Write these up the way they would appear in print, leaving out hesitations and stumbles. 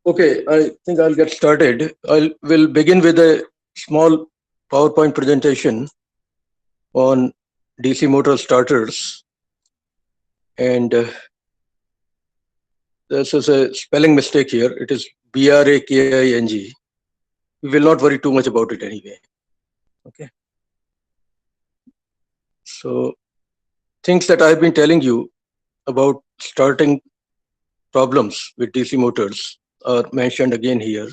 Okay, I think I'll get started. Will begin with a small PowerPoint presentation on DC motor starters, and this is a spelling mistake here. It is BRAKING. We will not worry too much about it anyway. Okay. So things that I've been telling you about starting problems with DC motors are mentioned again here.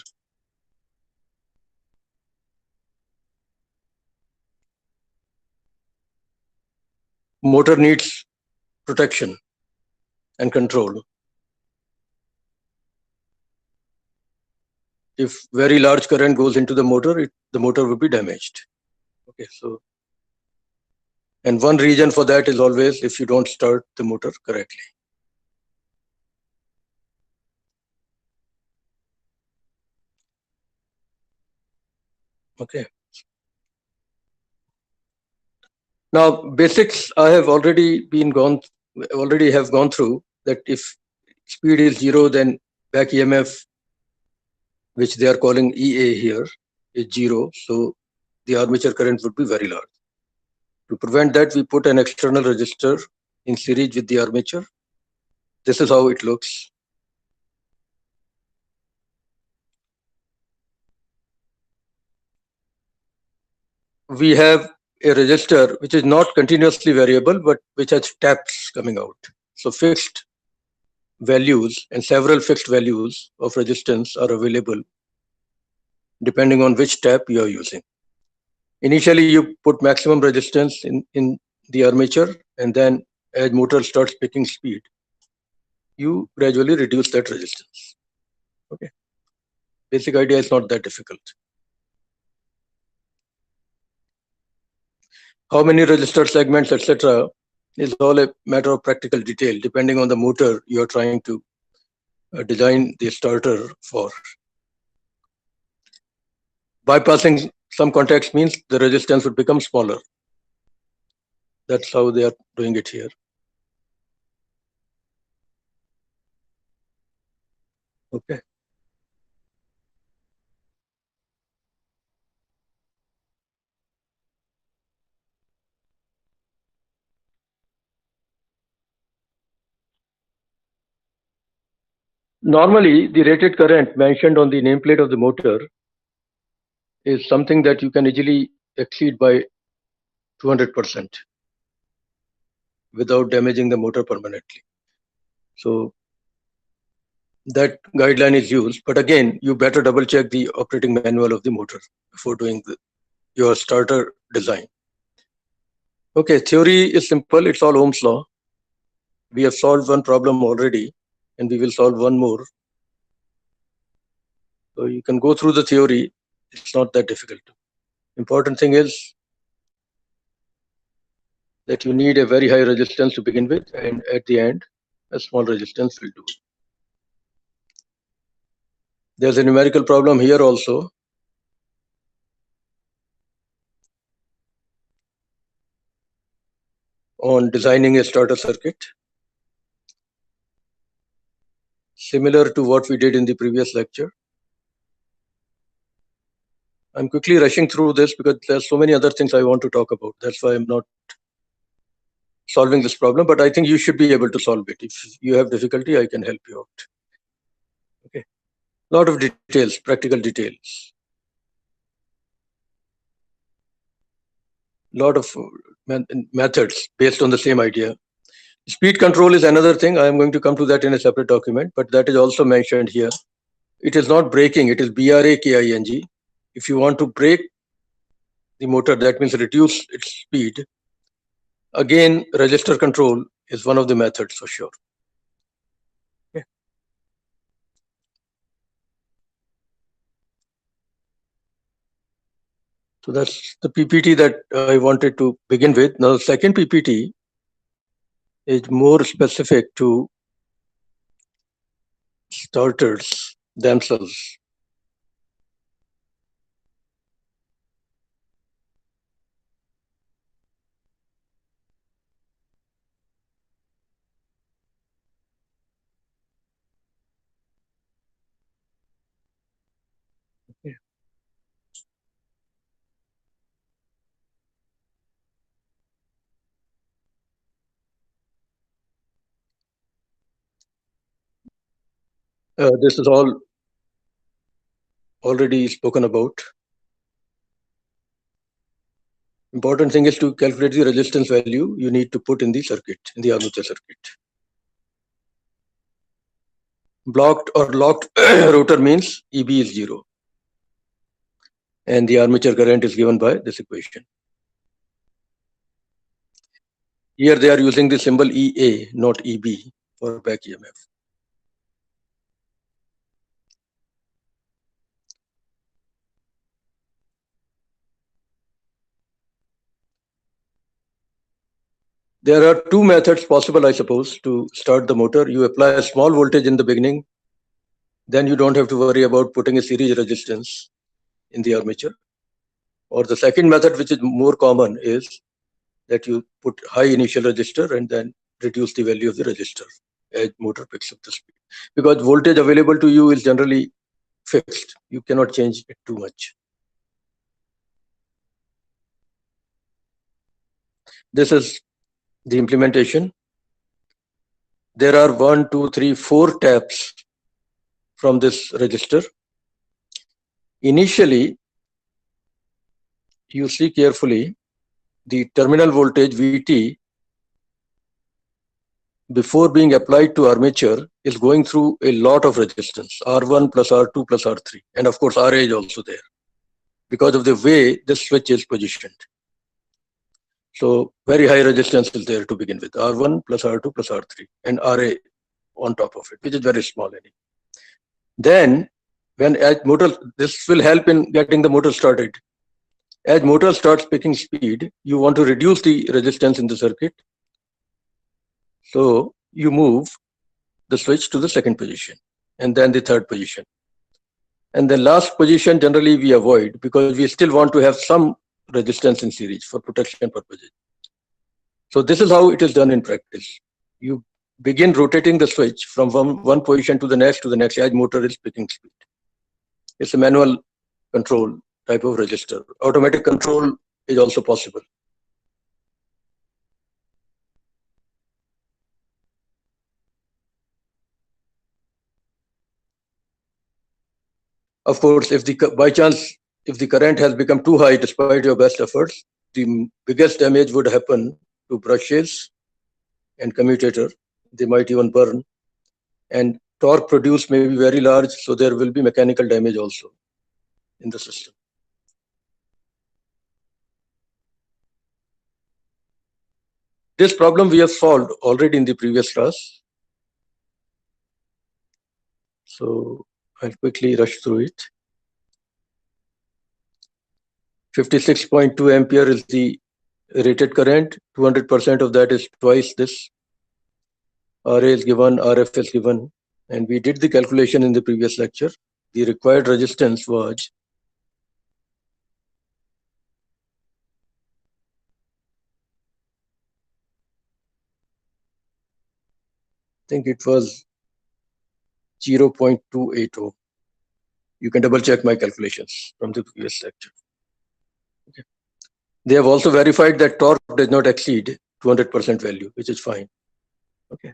Motor needs protection and control. If very large current goes into the motor, the motor will be damaged. Okay, so, and one reason for that is always if you don't start the motor correctly. Okay. Now, basics I have already have gone through that if speed is zero, then back EMF, which they are calling EA here, is zero. So the armature current would be very large. To prevent that, we put an external resistor in series with the armature. This is how it looks. We have a resistor which is not continuously variable, but which has taps coming out. So fixed values and several fixed values of resistance are available depending on which tap you are using. Initially, you put maximum resistance in the armature, and then as motor starts picking speed, you gradually reduce that resistance. Okay. Basic idea is not that difficult. How many resistor segments, etc., is all a matter of practical detail, depending on the motor you are trying to design the starter for. Bypassing some contacts means the resistance would become smaller. That's how they are doing it here. Okay. Normally, the rated current mentioned on the nameplate of the motor is something that you can easily exceed by 200% without damaging the motor permanently. So that guideline is used, but again, you better double check the operating manual of the motor before doing your starter design. Okay, theory is simple. It's all Ohm's law. We have solved one problem already, and we will solve one more. So you can go through the theory. It's not that difficult. Important thing is that you need a very high resistance to begin with, and at the end, a small resistance will do. There's a numerical problem here also. On designing a starter circuit, similar to what we did in the previous lecture. I'm quickly rushing through this because there's so many other things I want to talk about. That's why I'm not solving this problem, but I think you should be able to solve it. If you have difficulty, I can help you out. Okay. A lot of details, practical details. Lot of methods based on the same idea. Speed control is another thing. I am going to come to that in a separate document, but that is also mentioned here. It is not braking, it is BRAKING. If you want to brake the motor, that means reduce its speed. Again, resistor control is one of the methods for sure. Okay. So that's the PPT that I wanted to begin with. Now, the second PPT is more specific to starters themselves. This is all already spoken about. Important thing is to calculate the resistance value you need to put in the circuit, in the armature circuit. Blocked or locked rotor means EB is 0. And the armature current is given by this equation. Here they are using the symbol EA, not EB, for back EMF. There are two methods possible, I suppose, to start the motor. You apply a small voltage in the beginning, then you don't have to worry about putting a series resistance in the armature. Or the second method, which is more common, is that you put high initial resistor and then reduce the value of the resistor as motor picks up the speed. Because voltage available to you is generally fixed. You cannot change it too much. This is the implementation. There are 1, 2, 3, 4 taps from this resistor. Initially, you see carefully the terminal voltage VT before being applied to armature is going through a lot of resistance, R1 plus R2 plus R3. And of course, RA is also there because of the way this switch is positioned. So very high resistance is there to begin with, R1 plus R2 plus R3 and RA on top of it, which is very small anyway. Then when as motor, this will help in getting the motor started. As motor starts picking speed, you want to reduce the resistance in the circuit. So you move the switch to the second position and then the third position. And the last position generally we avoid because we still want to have some resistance in series for protection purposes. So this is how it is done in practice. You begin rotating the switch from one position to the next as motor is picking speed. It's a manual control type of resistor. Automatic control is also possible. Of course, if by chance, if the current has become too high despite your best efforts, the biggest damage would happen to brushes and commutator. They might even burn. And torque produced may be very large, so there will be mechanical damage also in the system. This problem we have solved already in the previous class. So I'll quickly rush through it. 56.2 ampere is the rated current. 200% of that is twice this. RA is given, RF is given, and we did the calculation in the previous lecture. The required resistance was I think it was 0.280. You can double check my calculations from the previous lecture. Okay. They have also verified that torque does not exceed 200% value, which is fine. Okay.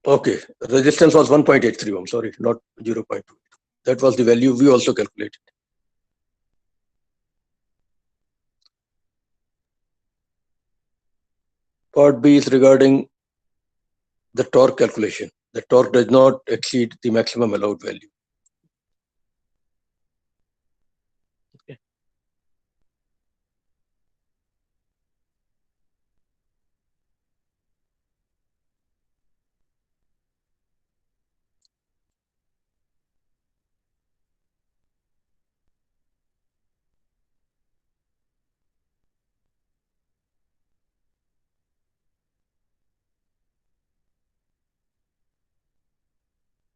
Okay, resistance was 1.83 ohm, sorry, not 0.2. That was the value we also calculated. Part B is regarding the torque calculation. The torque does not exceed the maximum allowed value. Okay.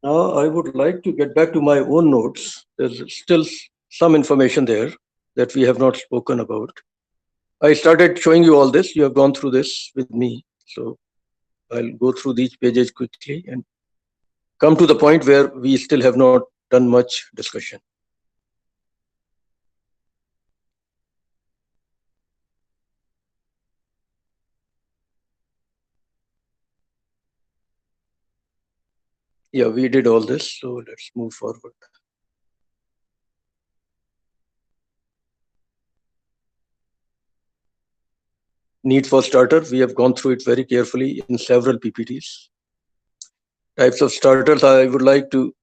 Now I would like to get back to my own notes. There's still some information there that we have not spoken about. I started showing you all this. You have gone through this with me. So I'll go through these pages quickly and come to the point where we still have not done much discussion. Yeah, we did all this, so let's move forward. Need for starter, we have gone through it very carefully in several PPTs. Types of starters, I would like to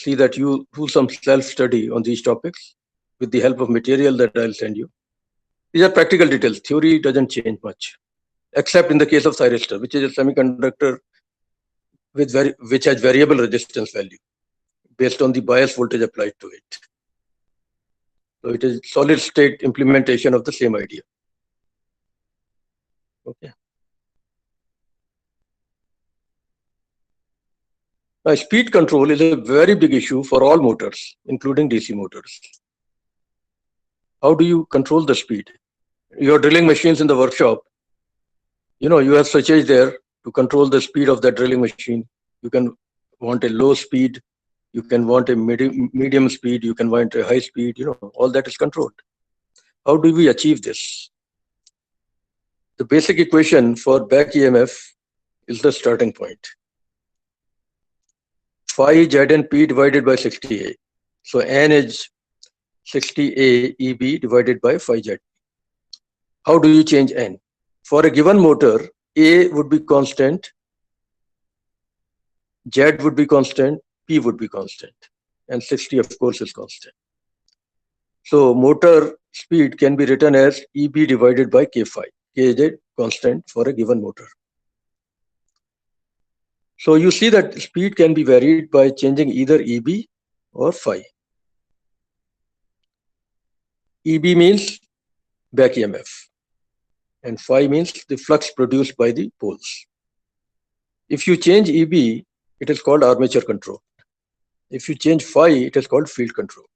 see that you do some self-study on these topics with the help of material that I'll send you. These are practical details. Theory doesn't change much, except in the case of thyristor, which is a semiconductor which has variable resistance value based on the bias voltage applied to it. So it is solid state implementation of the same idea. Okay. Now, speed control is a very big issue for all motors, including DC motors. How do you control the speed? Your drilling machines in the workshop, you have switches there to control the speed of that drilling machine. You can want a low speed, you can want a medium speed, you can want a high speed, all that is controlled. How do we achieve this? The basic equation for back EMF is the starting point. Phi ZNP divided by 60A. So N is 60A EB divided by phi Z. How do you change N? For a given motor, A would be constant, Z would be constant, P would be constant, and 60 of course is constant. So motor speed can be written as EB divided by K phi. K is a constant for a given motor. So you see that speed can be varied by changing either EB or phi. EB means back EMF, and phi means the flux produced by the poles. If you change EB, it is called armature control. If you change phi, it is called field control.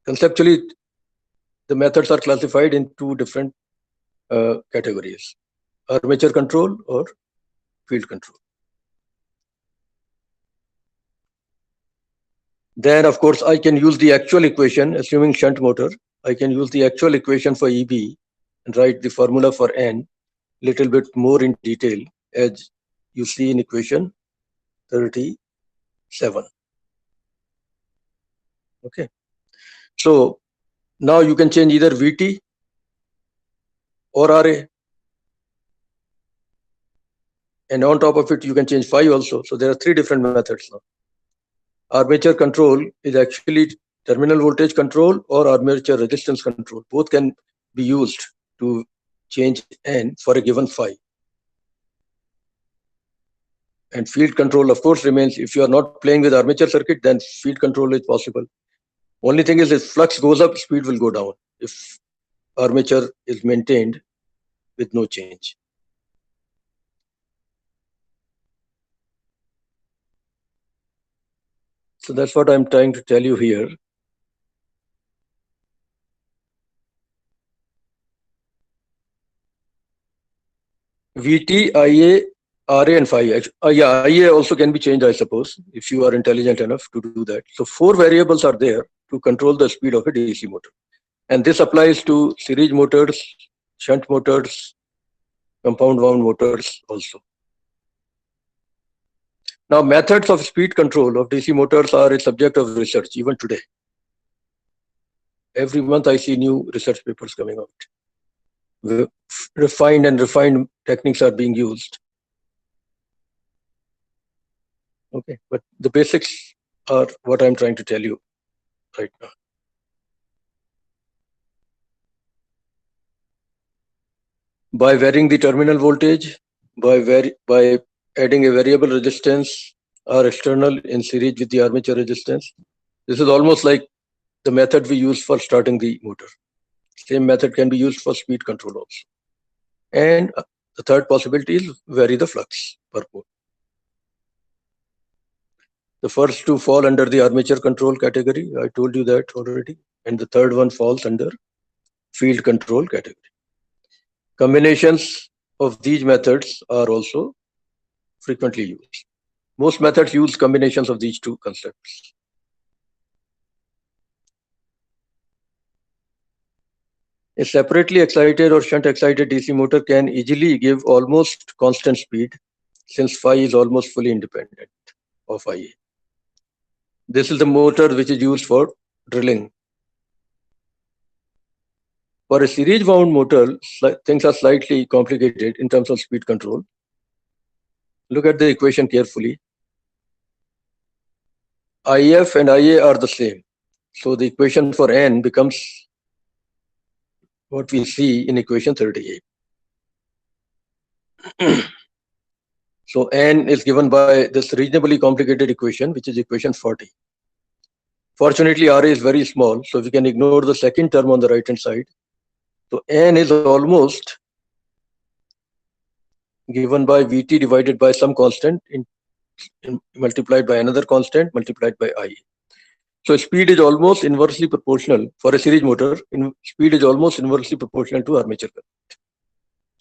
Conceptually, the methods are classified in two different categories: armature control or field control. Then, of course, I can use the actual equation, assuming shunt motor. I can use the actual equation for EB and write the formula for N little bit more in detail, as you see in equation 37. Okay. So now you can change either VT or RA. And on top of it, you can change phi also. So there are three different methods now. Armature control is actually terminal voltage control or armature resistance control. Both can be used to change N for a given phi. And field control, of course, remains. If you are not playing with armature circuit, then field control is possible. Only thing is, if flux goes up, speed will go down if armature is maintained with no change. So that's what I'm trying to tell you here. VT, IA, RA, and phi. Yeah, IA also can be changed, I suppose, if you are intelligent enough to do that. So 4 variables are there to control the speed of a DC motor. And this applies to series motors, shunt motors, compound wound motors also. Now, methods of speed control of DC motors are a subject of research even today. Every month I see new research papers coming out. Refined techniques are being used. Okay, but the basics are what I'm trying to tell you right now. By varying the terminal voltage, by adding a variable resistance or external in series with the armature resistance. This is almost like the method we use for starting the motor. Same method can be used for speed control also. And the third possibility is vary the flux per pole. The first two fall under the armature control category. I told you that already. And the third one falls under field control category. Combinations of these methods are also frequently used. Most methods use combinations of these two concepts. A separately excited or shunt excited DC motor can easily give almost constant speed, since phi is almost fully independent of IA. This is the motor which is used for drilling. For a series wound motor, things are slightly complicated in terms of speed control. Look at the equation carefully. IF and IA are the same. So the equation for N becomes what we see in equation 38. So N is given by this reasonably complicated equation, which is equation 40. Fortunately, RA is very small, so we can ignore the second term on the right-hand side. So N is almost given by Vt divided by some constant multiplied by another constant multiplied by IA. So speed is almost inversely proportional for a series motor. Speed is almost inversely proportional to armature current,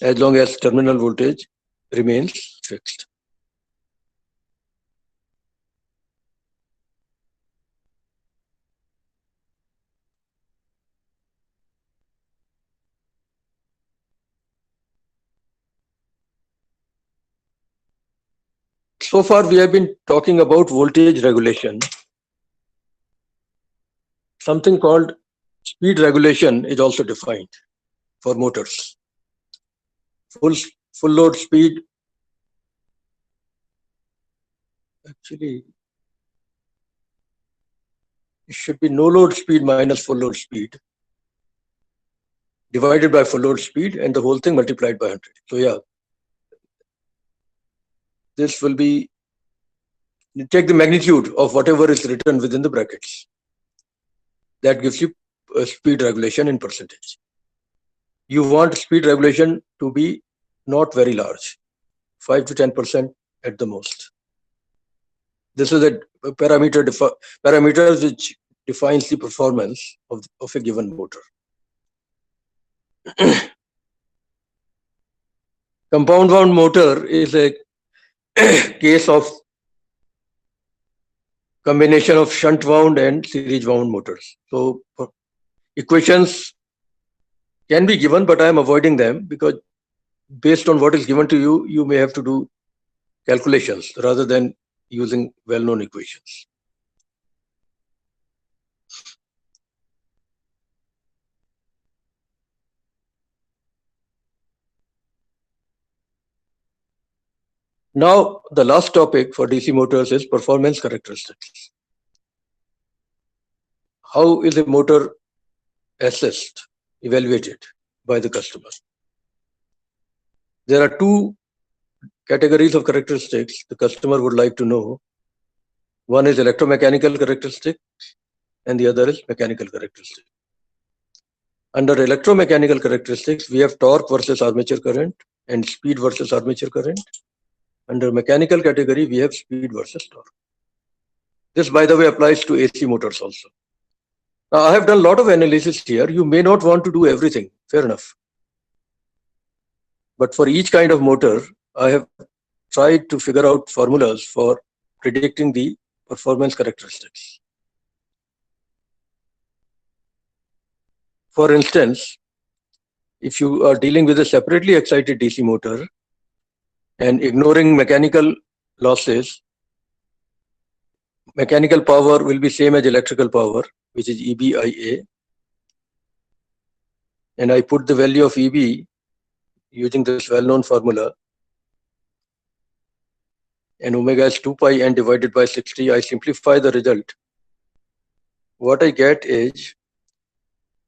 as long as terminal voltage remains fixed. So far, we have been talking about voltage regulation. Something called speed regulation is also defined for motors. Full load speed, actually, it should be no load speed minus full load speed divided by full load speed, and the whole thing multiplied by 100. So yeah, this will be, you take the magnitude of whatever is written within the brackets. That gives you speed regulation in percentage. You want speed regulation to be not very large, 5 to 10% at the most. This is a parameter which defines the performance of a given motor. Compound wound motor is a case of combination of shunt wound and series wound motors. So equations can be given, but I am avoiding them because based on what is given to you, you may have to do calculations rather than using well-known equations. Now, the last topic for DC motors is performance characteristics. How is a motor assessed, evaluated by the customer? There are two categories of characteristics the customer would like to know. One is electromechanical characteristic and the other is mechanical characteristic. Under electromechanical characteristics, we have torque versus armature current and speed versus armature current. Under mechanical category, we have speed versus torque. This, by the way, applies to AC motors also. Now, I have done a lot of analysis here. You may not want to do everything, fair enough. But for each kind of motor, I have tried to figure out formulas for predicting the performance characteristics. For instance, if you are dealing with a separately excited DC motor and ignoring mechanical losses, mechanical power will be same as electrical power, which is EBIA. And I put the value of EB using this well-known formula. And omega is 2 pi n divided by 60. I simplify the result. What I get is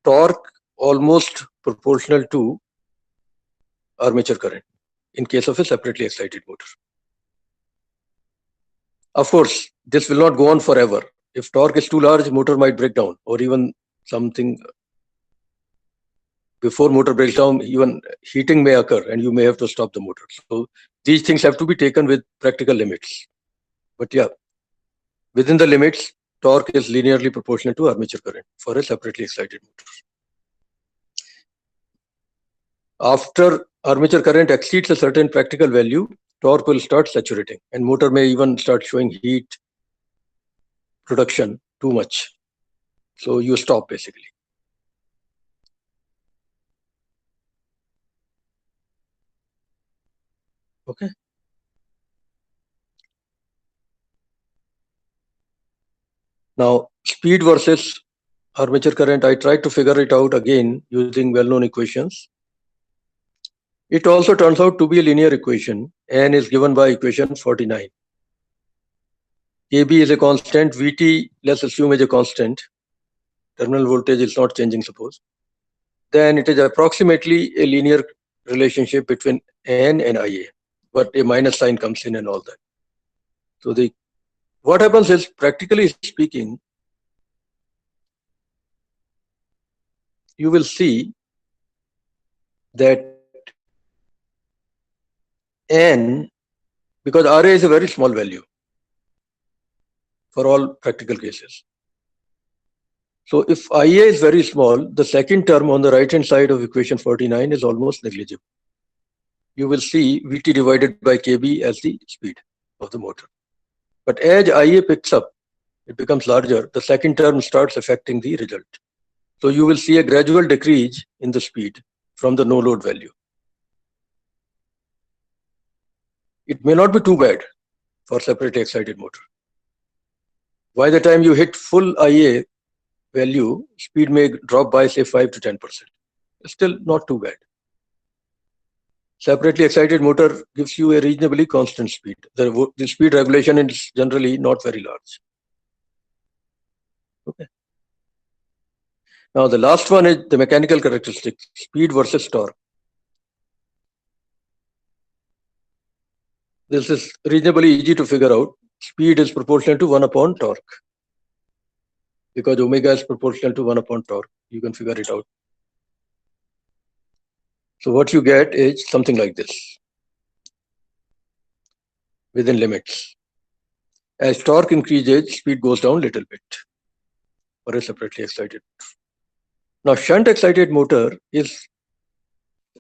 torque almost proportional to armature current in case of a separately excited motor. Of course, this will not go on forever. If torque is too large, motor might break down, or even something before motor breaks down, even heating may occur and you may have to stop the motor. So these things have to be taken with practical limits. But yeah, within the limits, torque is linearly proportional to armature current for a separately excited motor. After armature current exceeds a certain practical value, torque will start saturating, and motor may even start showing heat production too much. So you stop basically. Okay. Now, speed versus armature current, I tried to figure it out again using well-known equations. It also turns out to be a linear equation. N is given by equation 49. KB is a constant, Vt, let's assume, is a constant. Terminal voltage is not changing, suppose. Then it is approximately a linear relationship between N and Ia, but a minus sign comes in and all that. So what happens is, practically speaking, you will see that N, because Ra is a very small value for all practical cases. So if Ia is very small, the second term on the right-hand side of equation 49 is almost negligible. You will see Vt divided by Kb as the speed of the motor. But as Ia picks up, it becomes larger, the second term starts affecting the result. So you will see a gradual decrease in the speed from the no load value. It may not be too bad for separately excited motor. By the time you hit full Ia value, speed may drop by say 5 to 10%. Still not too bad. Separately excited motor gives you a reasonably constant speed. The speed regulation is generally not very large. Okay. Now the last one is the mechanical characteristics, speed versus torque. This is reasonably easy to figure out. Speed is proportional to 1 upon torque. Because omega is proportional to 1 upon torque. You can figure it out. So what you get is something like this, within limits. As torque increases, speed goes down a little bit for a separately excited. Now, shunt excited motor is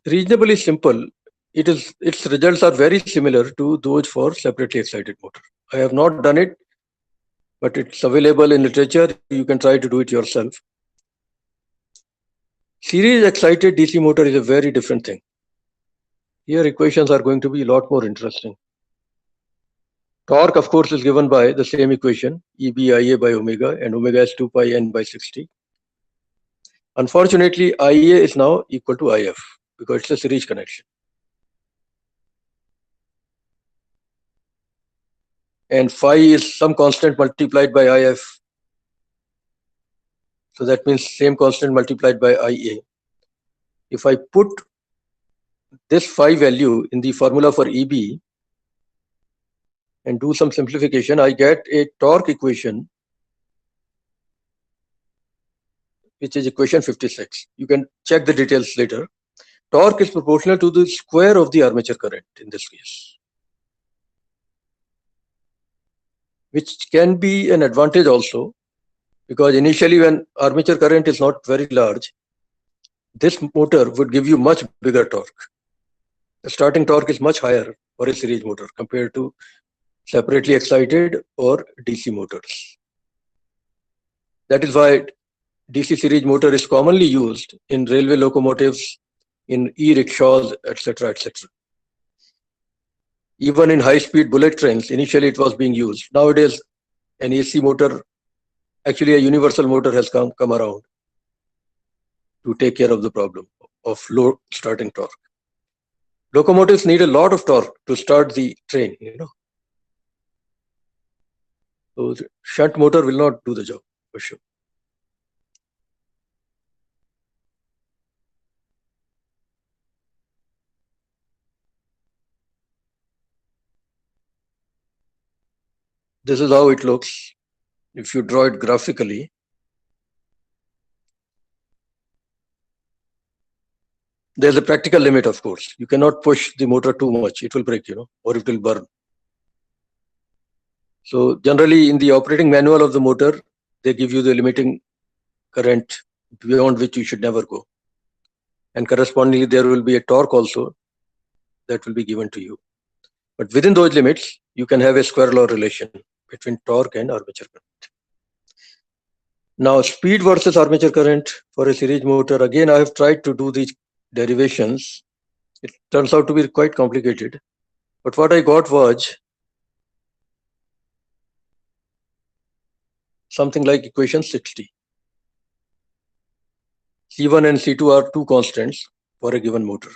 reasonably simple. Its results are very similar to those for separately excited motor. I have not done it, but it's available in literature. You can try to do it yourself. Series excited DC motor is a very different thing. Here equations are going to be a lot more interesting. Torque, of course, is given by the same equation, EBIA by omega, and omega is 2 pi n by 60. Unfortunately, Ia is now equal to If because it's a series connection. And phi is some constant multiplied by If. So that means same constant multiplied by Ia. If I put this phi value in the formula for EB and do some simplification, I get a torque equation, which is equation 56. You can check the details later. Torque is proportional to the square of the armature current in this case, which can be an advantage also, because initially when armature current is not very large, this motor would give you much bigger torque. The starting torque is much higher for a series motor compared to separately excited or DC motors. That is why DC series motor is commonly used in railway locomotives, in e-rickshaws, etc., etc. Even in high-speed bullet trains, initially it was being used. Nowadays, an AC motor, actually a universal motor has come around to take care of the problem of low starting torque. Locomotives need a lot of torque to start the train, So the shunt motor will not do the job for sure. This is how it looks if you draw it graphically. There's a practical limit, of course. You cannot push the motor too much. It will break, or it will burn. So generally in the operating manual of the motor, they give you the limiting current beyond which you should never go. And correspondingly, there will be a torque also that will be given to you. But within those limits, you can have a square law relation between torque and armature current. Now, speed versus armature current for a series motor. Again, I have tried to do these derivations. It turns out to be quite complicated. But what I got was something like equation 60. C1 and C2 are two constants for a given motor.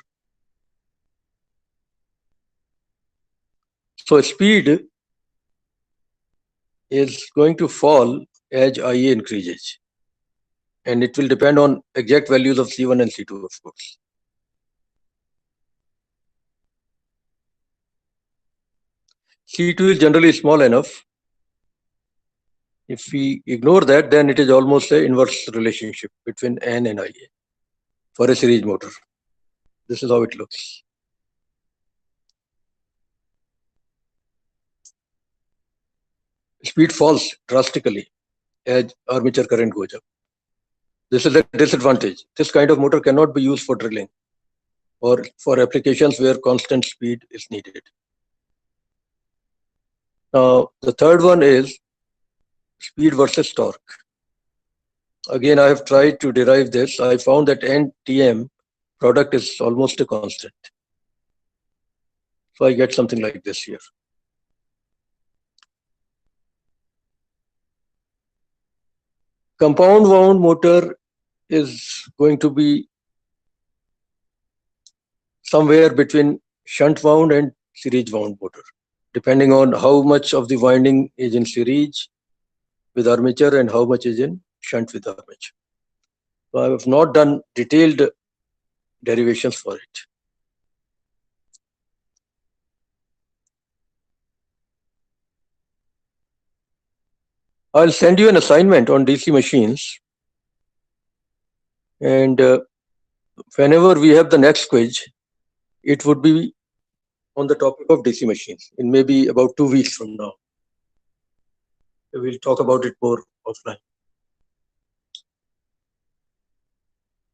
So speed is going to fall as IA increases. And it will depend on exact values of C1 and C2, of course. C2 is generally small enough. If we ignore that, then it is almost an inverse relationship between N and IA for a series motor. This is how it looks. Speed falls drastically as armature current goes up. This is a disadvantage. This kind of motor cannot be used for drilling or for applications where constant speed is needed. Now, the third one is speed versus torque. Again, I have tried to derive this. I found that NTM product is almost a constant. So I get something like this here. Compound wound motor is going to be somewhere between shunt wound and series wound motor, depending on how much of the winding is in series with armature and how much is in shunt with armature. So I have not done detailed derivations for it. I'll send you an assignment on DC machines, and whenever we have the next quiz, it would be on the topic of DC machines in maybe about 2 weeks from now. We'll talk about it more offline.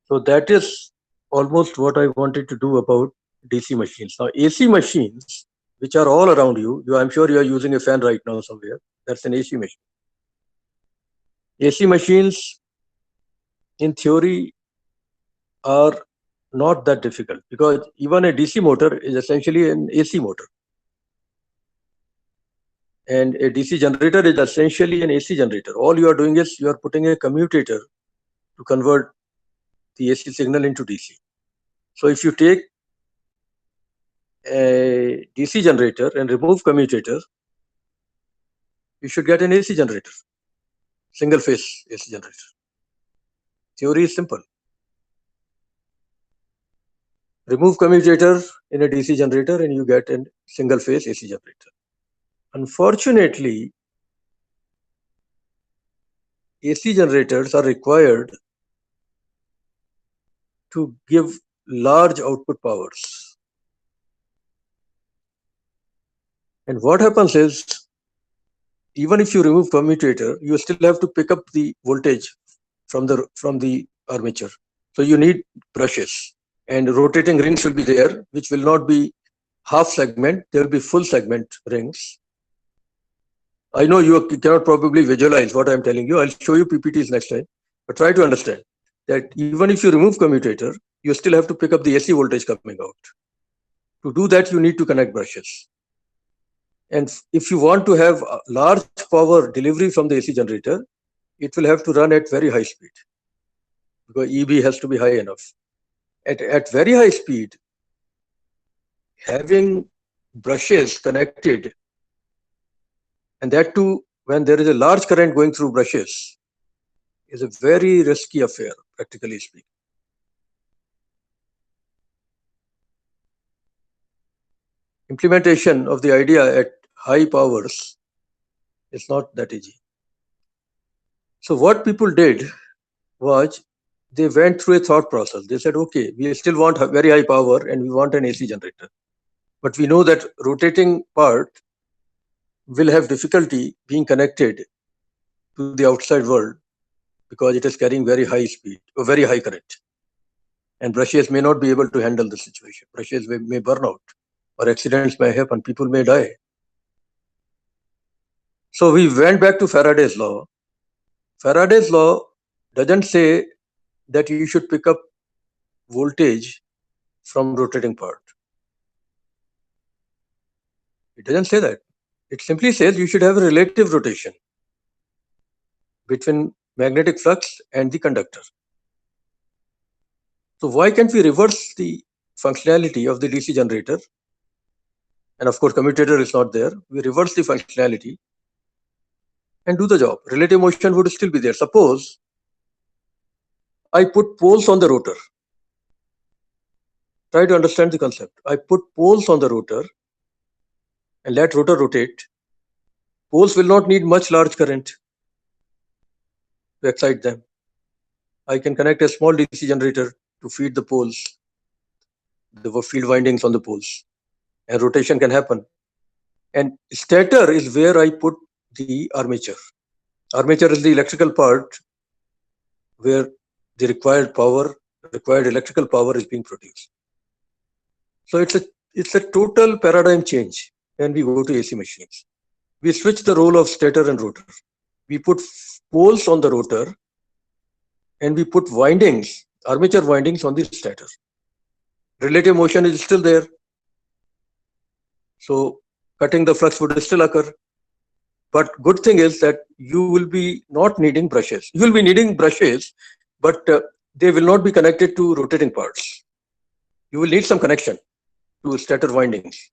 So that is almost what I wanted to do about DC machines. Now, AC machines, which are all around you, I'm sure you are using a fan right now somewhere. That's an AC machine. AC machines, in theory, are not that difficult because even a DC motor is essentially an AC motor. And a DC generator is essentially an AC generator. All you are doing is you are putting a commutator to convert the AC signal into DC. So if you take a DC generator and remove commutator, you should get an AC generator, single phase AC generator. Theory is simple. Remove commutator in a DC generator and you get a single phase AC generator. Unfortunately, AC generators are required to give large output powers. And what happens is, even if you remove commutator, you still have to pick up the voltage from the armature. So you need brushes, and rotating rings will be there, which will not be half segment, there will be full segment rings. I know you cannot probably visualize what I'm telling you. I'll show you PPTs next time, but try to understand that even if you remove commutator, you still have to pick up the AC voltage coming out. To do that, you need to connect brushes. And if you want to have large power delivery from the AC generator, it will have to run at very high speed because EB has to be high enough. At very high speed, having brushes connected, and that too when there is a large current going through brushes, is a very risky affair, practically speaking. Implementation of the idea at high powers is not that easy. So what people did was they went through a thought process. They said, okay, we still want very high power and we want an AC generator. But we know that rotating part will have difficulty being connected to the outside world because it is carrying very high speed or very high current. And brushes may not be able to handle the situation. Brushes may burn out or accidents may happen, people may die. So we went back to Faraday's law. Faraday's law doesn't say that you should pick up voltage from rotating part. It doesn't say that. It simply says you should have a relative rotation between magnetic flux and the conductor. So why can't we reverse the functionality of the DC generator? And of course, commutator is not there. We reverse the functionality and do the job. Relative motion would still be there. Suppose I put poles on the rotor. Try to understand the concept. I put poles on the rotor and let rotor rotate. Poles will not need much large current to excite them. I can connect a small DC generator to feed the poles, the field windings on the poles, and rotation can happen. And stator is where I put the armature. Armature is the electrical part where the required electrical power is being produced. So it's a total paradigm change when we go to AC machines. We switch the role of stator and rotor. We put poles on the rotor and we put windings, armature windings on the stator. Relative motion is still there. So cutting the flux would still occur. But good thing is that you will be not needing brushes. You will be needing brushes, but they will not be connected to rotating parts. You will need some connection to stator windings.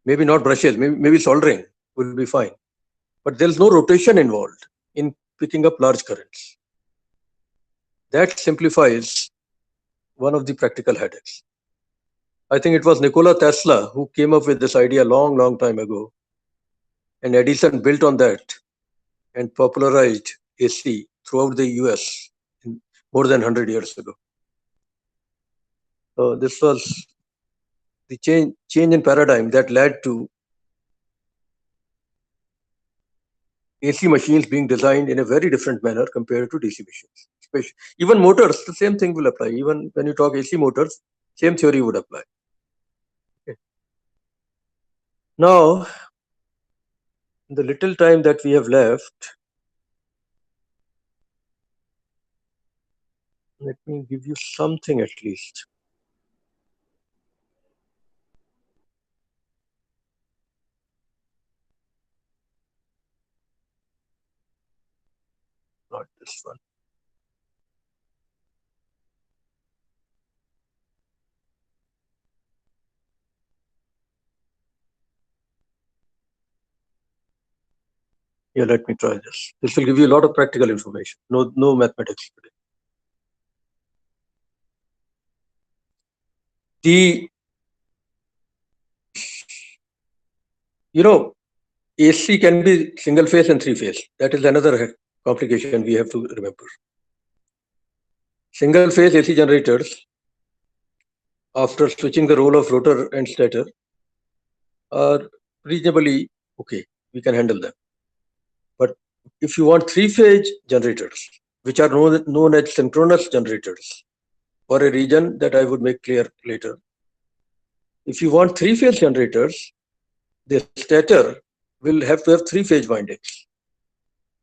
Maybe not brushes, maybe soldering will be fine. But there is no rotation involved in picking up large currents. That simplifies one of the practical headaches. I think it was Nikola Tesla who came up with this idea long time ago. And Edison built on that and popularized AC throughout the US more than 100 years ago. So this was the change in paradigm that led to AC machines being designed in a very different manner compared to DC machines. Especially, even motors, the same thing will apply. Even when you talk AC motors, same theory would apply. Okay. Now, in the little time that we have left, let me give you something at least. Not this one. Yeah, let me try this. This will give you a lot of practical information. No mathematics today. AC can be single phase and three phase. That is another complication we have to remember. Single phase AC generators, after switching the role of rotor and stator, are reasonably okay. We can handle them. But if you want three phase generators, which are known as synchronous generators, for a reason that I would make clear later. If you want three phase generators, the stator will have to have three phase windings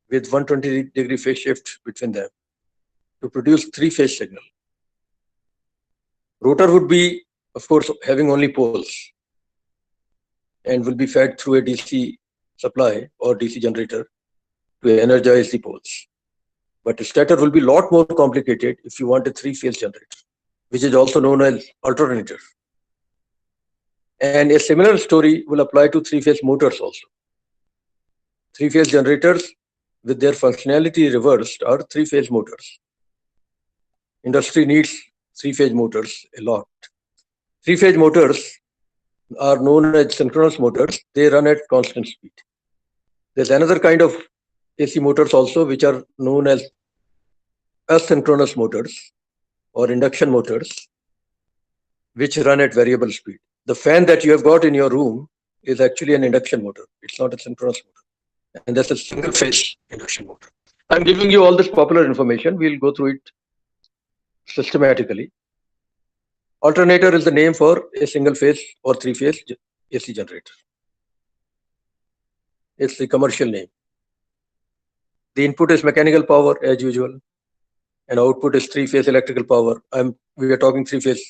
with 120-degree phase shift between them to produce three phase signal. Rotor would be, of course, having only poles and will be fed through a DC supply or DC generator to energize the poles. But the stator will be a lot more complicated if you want a three-phase generator, which is also known as alternator. And a similar story will apply to three-phase motors also. Three-phase generators with their functionality reversed are three-phase motors. Industry needs three-phase motors a lot. Three-phase motors are known as synchronous motors. They run at constant speed. There's another kind of AC motors also, which are known as asynchronous motors or induction motors, which run at variable speed. The fan that you have got in your room is actually an induction motor. It's not a synchronous motor. And that's a single phase induction motor. I'm giving you all this popular information. We'll go through it systematically. Alternator is the name for a single phase or three phase AC generator. It's the commercial name. The input is mechanical power as usual, and output is three phase electrical power. We are talking three phase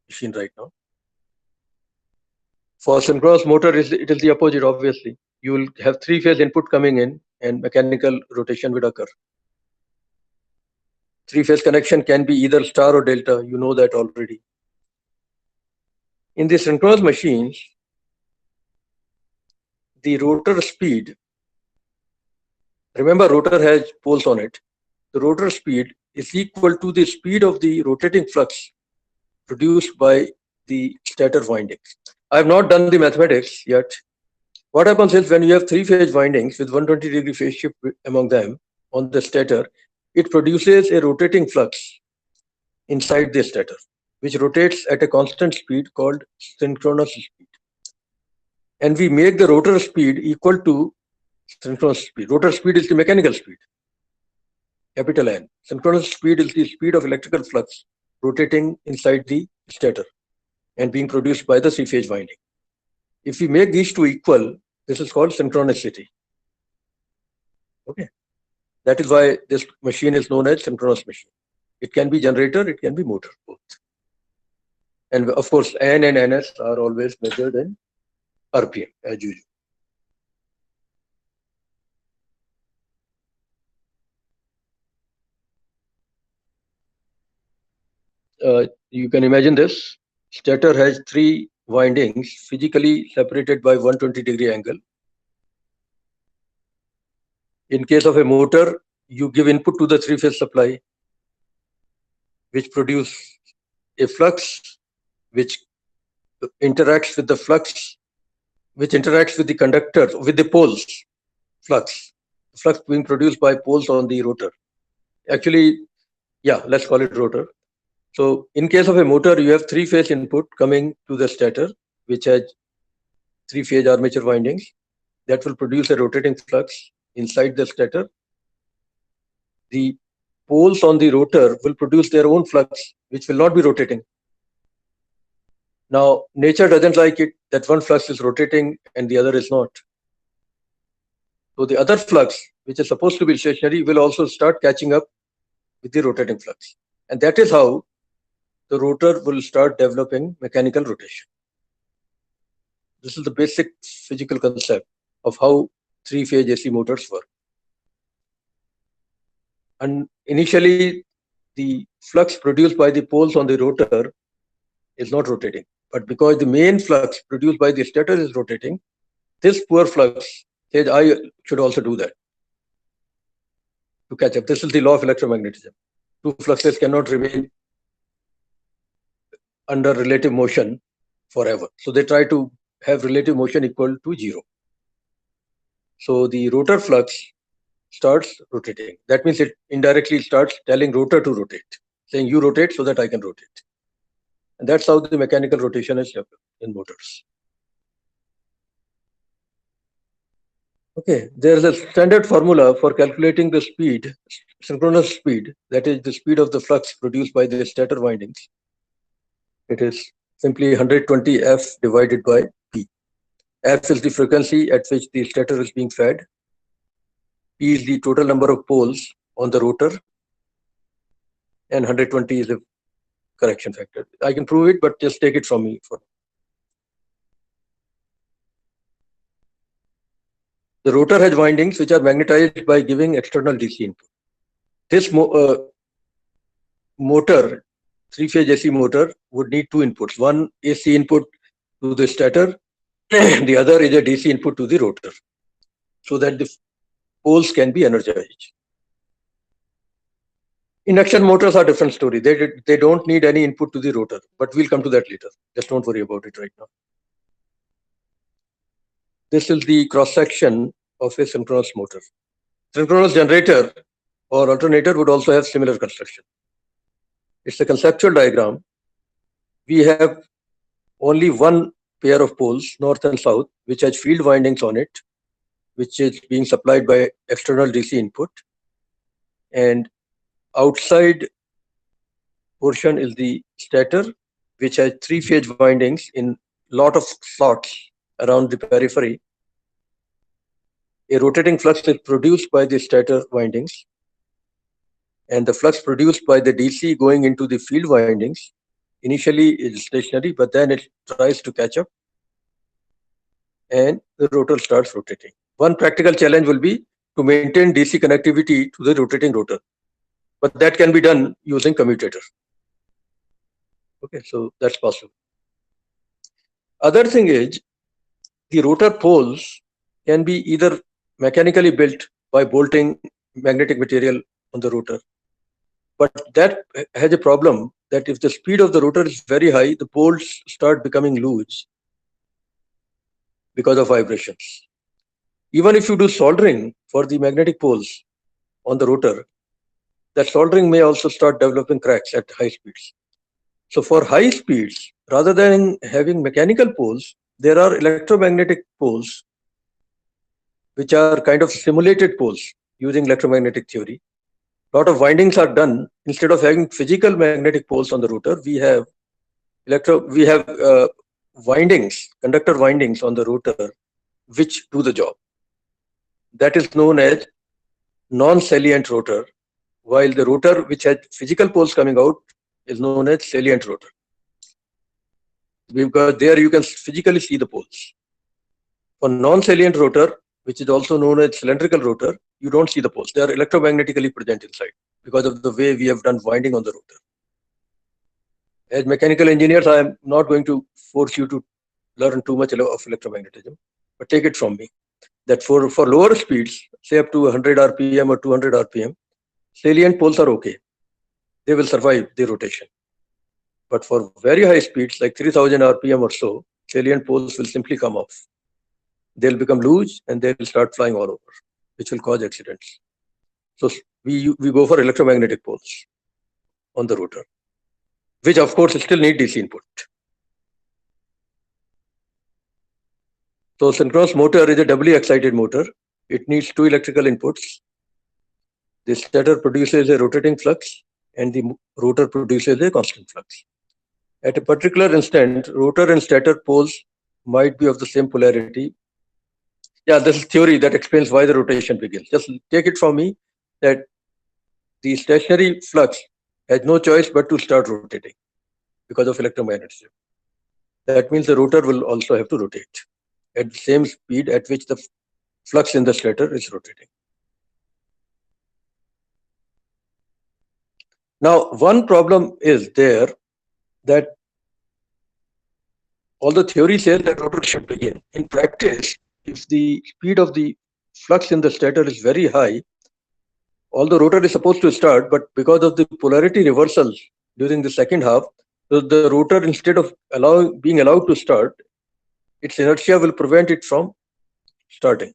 machine right now. For synchronous motor, it is the opposite, obviously. You will have three phase input coming in and mechanical rotation will occur. Three phase connection can be either star or delta. You know that already. In the synchronous machines, the rotor speed, remember rotor has poles on it. The rotor speed is equal to the speed of the rotating flux produced by the stator windings. I have not done the mathematics yet. What happens is when you have three phase windings with 120-degree phase shift among them on the stator, it produces a rotating flux inside the stator, which rotates at a constant speed called synchronous speed. And we make the rotor speed equal to synchronous speed. Rotor speed is the mechanical speed, capital N. Synchronous speed is the speed of electrical flux rotating inside the stator and being produced by the three phase winding. If we make these two equal, this is called synchronicity. Okay. That is why this machine is known as synchronous machine. It can be generator, it can be motor, both. And of course, N and NS are always measured in RPM as usual. You can imagine this. Stator has three windings physically separated by 120-degree angle. In case of a motor, you give input to the three-phase supply, which produce a flux which interacts with the flux, which interacts with the conductors, with the poles, flux being produced by poles on the rotor. Actually, yeah, let's call it rotor. So in case of a motor, you have three-phase input coming to the stator, which has three-phase armature windings that will produce a rotating flux inside the stator. The poles on the rotor will produce their own flux, which will not be rotating. Now, nature doesn't like it that one flux is rotating and the other is not. So the other flux, which is supposed to be stationary, will also start catching up with the rotating flux. And that is how the rotor will start developing mechanical rotation. This is the basic physical concept of how three-phase AC motors work. And initially, the flux produced by the poles on the rotor is not rotating. But because the main flux produced by the stator is rotating, this poor flux says, I should also do that to catch up. This is the law of electromagnetism. Two fluxes cannot remain under relative motion forever. So they try to have relative motion equal to 0. So the rotor flux starts rotating. That means it indirectly starts telling rotor to rotate, saying you rotate so that I can rotate. And that's how the mechanical rotation is developed in motors. Okay, there is a standard formula for calculating the speed, synchronous speed, that is the speed of the flux produced by the stator windings. It is simply 120 F divided by P. F is the frequency at which the stator is being fed. P is the total number of poles on the rotor. And 120 is the correction factor. I can prove it, but just take it from me for now. The rotor has windings which are magnetized by giving external DC input. This motor, three-phase AC motor, would need two inputs. One AC input to the stator, the other is a DC input to the rotor, so that the poles can be energized. Induction motors are a different story. They don't need any input to the rotor, but we'll come to that later. Just don't worry about it right now. This is the cross-section of a synchronous motor. Synchronous generator or alternator would also have similar construction. It's a conceptual diagram. We have only one pair of poles, north and south, which has field windings on it, which is being supplied by external DC input. And outside portion is the stator, which has three-phase windings in lot of slots around the periphery, a rotating flux is produced by the stator windings, and the flux produced by the DC going into the field windings initially is stationary, but then it tries to catch up and the rotor starts rotating. One practical challenge will be to maintain DC connectivity to the rotating rotor, but that can be done using commutator. Okay, so that's possible. Other thing is the rotor poles can be either mechanically built by bolting magnetic material on the rotor, but that has a problem that if the speed of the rotor is very high, the poles start becoming loose because of vibrations. Even if you do soldering for the magnetic poles on the rotor, that soldering may also start developing cracks at high speeds. So for high speeds, rather than having mechanical poles, there are electromagnetic poles, which are kind of simulated poles using electromagnetic theory. A lot of windings are done. Instead of having physical magnetic poles on the rotor, we have windings, conductor windings on the rotor, which do the job. That is known as non-salient rotor, while the rotor which has physical poles coming out is known as salient rotor. Because there you can physically see the poles. For non-salient rotor, which is also known as cylindrical rotor, you don't see the poles. They are electromagnetically present inside because of the way we have done winding on the rotor. As mechanical engineers, I am not going to force you to learn too much of electromagnetism, but take it from me that for lower speeds, say up to 100 RPM or 200 RPM, salient poles are okay. They will survive the rotation. But for very high speeds, like 3000 RPM or so, salient poles will simply come off. They'll become loose and they'll start flying all over, which will cause accidents. So we go for electromagnetic poles on the rotor, which of course still need DC input. So synchronous motor is a doubly excited motor. It needs two electrical inputs. The stator produces a rotating flux and the rotor produces a constant flux. At a particular instant, rotor and stator poles might be of the same polarity. Yeah, this is theory that explains why the rotation begins. Just take it from me that the stationary flux has no choice but to start rotating because of electromagnetism. That means the rotor will also have to rotate at the same speed at which the flux in the stator is rotating. Now, one problem is there that although theory says that rotor should begin, in practice, if the speed of the flux in the stator is very high, although rotor is supposed to start, but because of the polarity reversal during the second half, the rotor, instead of being allowed to start, its inertia will prevent it from starting.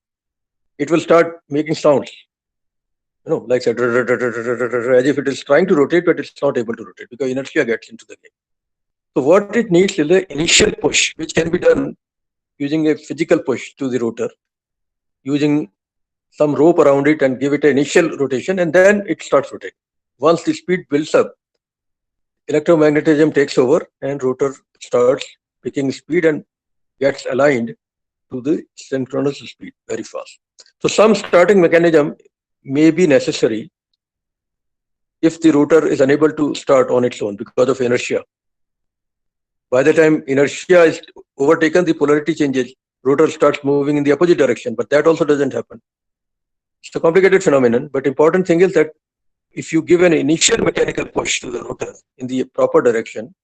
It will start making sounds, like as if it is trying to rotate, but it's not able to rotate because inertia gets into the game. So what it needs is an initial push, which can be done using a physical push to the rotor, using some rope around it and give it an initial rotation, and then it starts rotating. Once the speed builds up, electromagnetism takes over and rotor starts picking speed and gets aligned to the synchronous speed very fast. So some starting mechanism may be necessary if the rotor is unable to start on its own because of inertia. By the time inertia is overtaken, the polarity changes, rotor starts moving in the opposite direction, but that also doesn't happen. It's a complicated phenomenon, but important thing is that if you give an initial mechanical push to the rotor in the proper direction,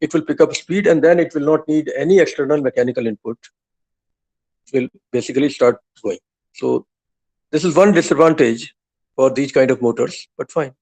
it will pick up speed and then it will not need any external mechanical input. It will basically start going. So this is one disadvantage for these kind of motors, but fine.